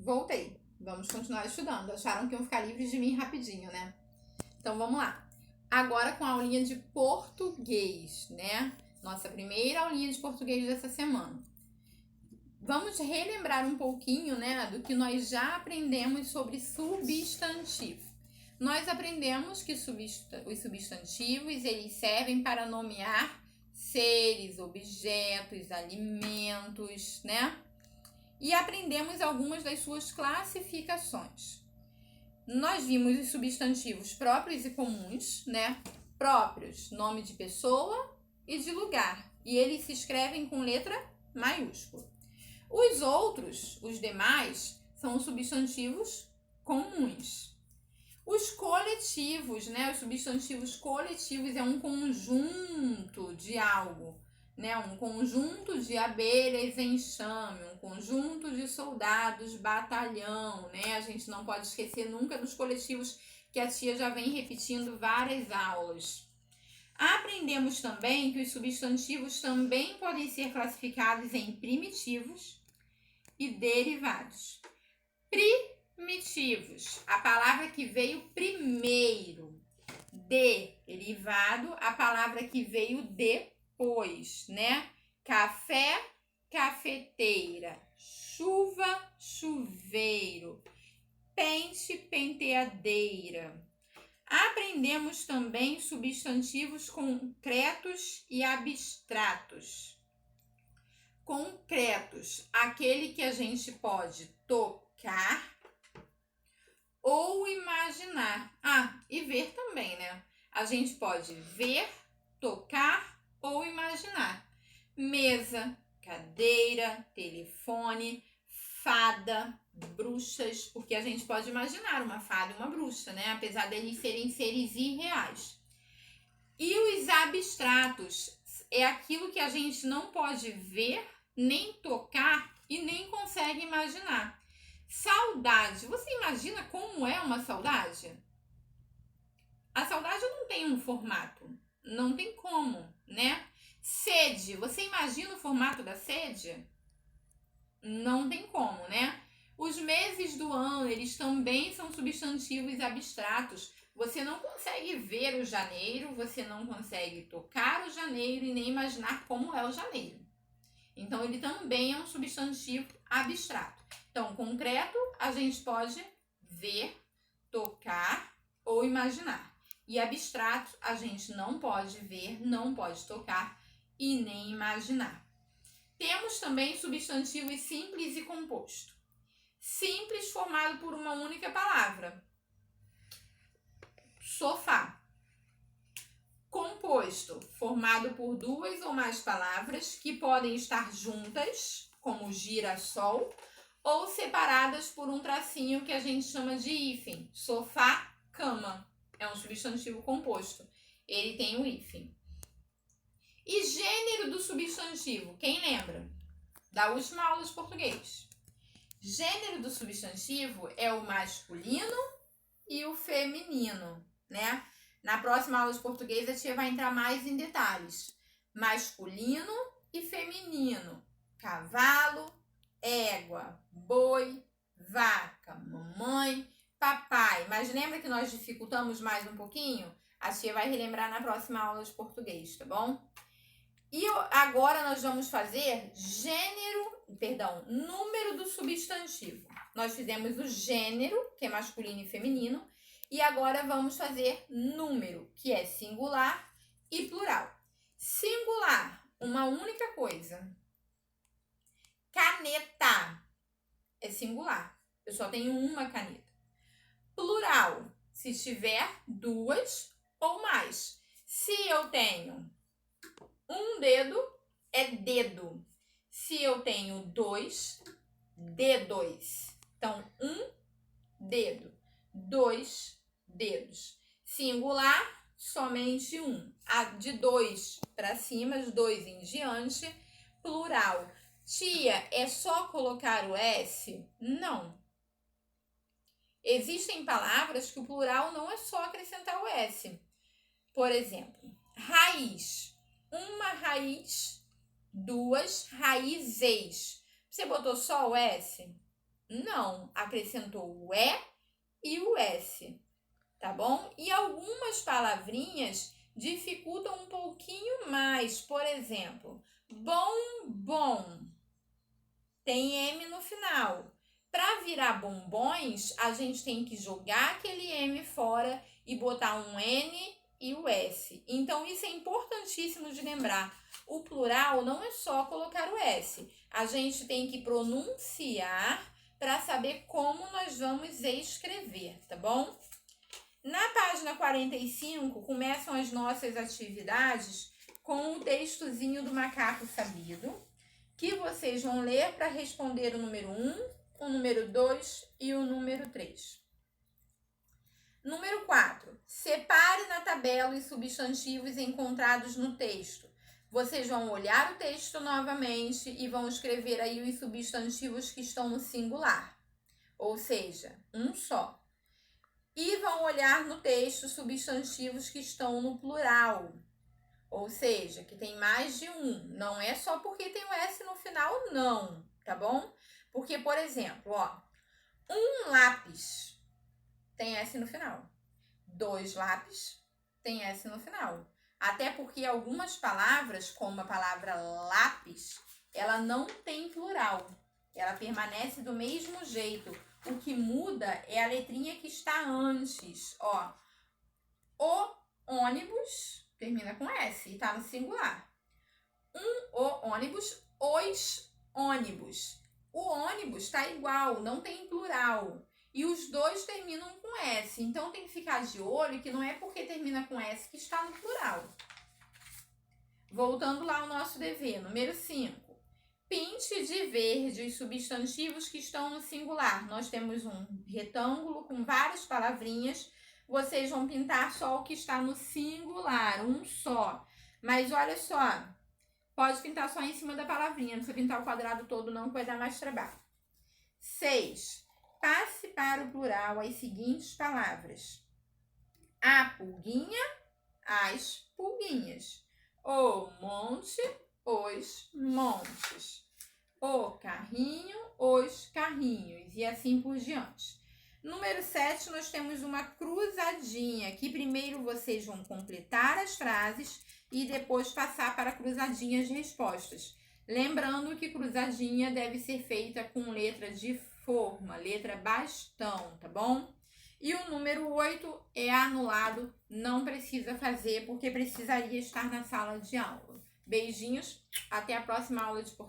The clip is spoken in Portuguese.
Voltei. Vamos continuar estudando. Acharam que iam ficar livres de mim rapidinho, né? Então vamos lá. Agora com a aulinha de português, né? Nossa primeira aulinha de português dessa semana. Vamos relembrar um pouquinho, né, do que nós já aprendemos sobre substantivo. Nós aprendemos que os substantivos, eles servem para nomear seres, objetos, alimentos, né? E aprendemos algumas das suas classificações. Nós vimos os substantivos próprios e comuns, né? Próprios, nome de pessoa e de lugar. E eles se escrevem com letra maiúscula. Os outros, os demais, são substantivos comuns. Os coletivos, né? Os substantivos coletivos é um conjunto de algo, né? Um conjunto de abelhas em enxame, um conjunto de soldados, batalhão, né? A gente não pode esquecer nunca dos coletivos que a tia já vem repetindo várias aulas. Aprendemos também que os substantivos também podem ser classificados em primitivos e derivados. Primitivos, a palavra que veio primeiro. Derivado, a palavra que veio depois, né? Café, cafeteira. Chuva, chuveiro. Pente, penteadeira. Aprendemos também substantivos concretos e abstratos. Concretos, aquele que a gente pode tocar ou imaginar. E ver também, né? A gente pode ver, tocar ou imaginar. Mesa, cadeira, telefone, fada, bruxas, porque a gente pode imaginar uma fada e uma bruxa, né? Apesar deles serem seres irreais. E os abstratos é aquilo que a gente não pode ver, nem tocar e nem consegue imaginar. Saudade. Você imagina como é uma saudade? A saudade não tem um formato. Não tem como, né? Sede. Você imagina o formato da sede? Não tem como, né? Os meses do ano, eles também são substantivos abstratos. Você não consegue ver o janeiro, você não consegue tocar o janeiro e nem imaginar como é o janeiro. Então, ele também é um substantivo abstrato. Então, concreto, a gente pode ver, tocar ou imaginar. E abstrato, a gente não pode ver, não pode tocar e nem imaginar. Temos também substantivos simples e composto. Simples, formado por uma única palavra. Sofá. Composto, formado por duas ou mais palavras que podem estar juntas, como girassol, ou separadas por um tracinho que a gente chama de hífen. Sofá, cama. É um substantivo composto. Ele tem o hífen. E gênero do substantivo? Quem lembra? Da última aula de português. Gênero do substantivo é o masculino e o feminino, né? Na próxima aula de português, a tia vai entrar mais em detalhes. Masculino e feminino. Cavalo, égua, boi, vaca, mamãe, papai. Mas lembra que nós dificultamos mais um pouquinho? A tia vai relembrar na próxima aula de português, tá bom? E agora nós vamos fazer número do substantivo. Nós fizemos o gênero, que é masculino e feminino. E agora vamos fazer número, que é singular e plural. Singular, uma única coisa. Caneta é singular. Eu só tenho uma caneta. Plural, se tiver duas ou mais. Se eu tenho um dedo, é dedo. Se eu tenho dois, dedos. Então, um dedo, dois dedos. Singular, somente um. De dois para cima, de dois em diante. Plural. Tia, é só colocar o S? Não. Existem palavras que o plural não é só acrescentar o S. Por exemplo, raiz. Uma raiz, duas raízes. Você botou só o S? Não, acrescentou o E e o S, tá bom? E algumas palavrinhas dificultam um pouquinho mais. Por exemplo, bombom tem M no final. Para virar bombons, a gente tem que jogar aquele M fora e botar um N e o S. Então, isso é importantíssimo de lembrar. O plural não é só colocar o S. A gente tem que pronunciar para saber como nós vamos escrever, tá bom? Na página 45, começam as nossas atividades com o textozinho do macaco sabido, que vocês vão ler para responder o número 1, o número 2 e o número 3. Número 4. Separe na tabela os substantivos encontrados no texto. Vocês vão olhar o texto novamente e vão escrever aí os substantivos que estão no singular, ou seja, um só. E vão olhar no texto substantivos que estão no plural, ou seja, que tem mais de um. Não é só porque tem o S no final, não, tá bom? Porque, por exemplo, ó, um lápis tem S no final. 2 lápis tem S no final. Até porque algumas palavras, como a palavra lápis, ela não tem plural. Ela permanece do mesmo jeito. O que muda é a letrinha que está antes. Ó, o ônibus termina com S e está no singular. O ônibus, os ônibus. O ônibus está igual, não tem plural. E os dois terminam com S. Então, tem que ficar de olho que não é porque termina com S que está no plural. Voltando lá ao nosso dever. Número 5. Pinte de verde os substantivos que estão no singular. Nós temos um retângulo com várias palavrinhas. Vocês vão pintar só o que está no singular, um só. Mas olha só, pode pintar só em cima da palavrinha. Não precisa pintar o quadrado todo não, que vai dar mais trabalho. 6. Passe para o plural as seguintes palavras. A pulguinha, as pulguinhas. O monte, os montes. O carrinho, os carrinhos. E assim por diante. Número 7, nós temos uma cruzadinha. Que primeiro vocês vão completar as frases e depois passar para a cruzadinha as respostas. Lembrando que cruzadinha deve ser feita com letra de forma, letra bastão, tá bom? E o número 8 é anulado, não precisa fazer porque precisaria estar na sala de aula. Beijinhos, até a próxima aula de português.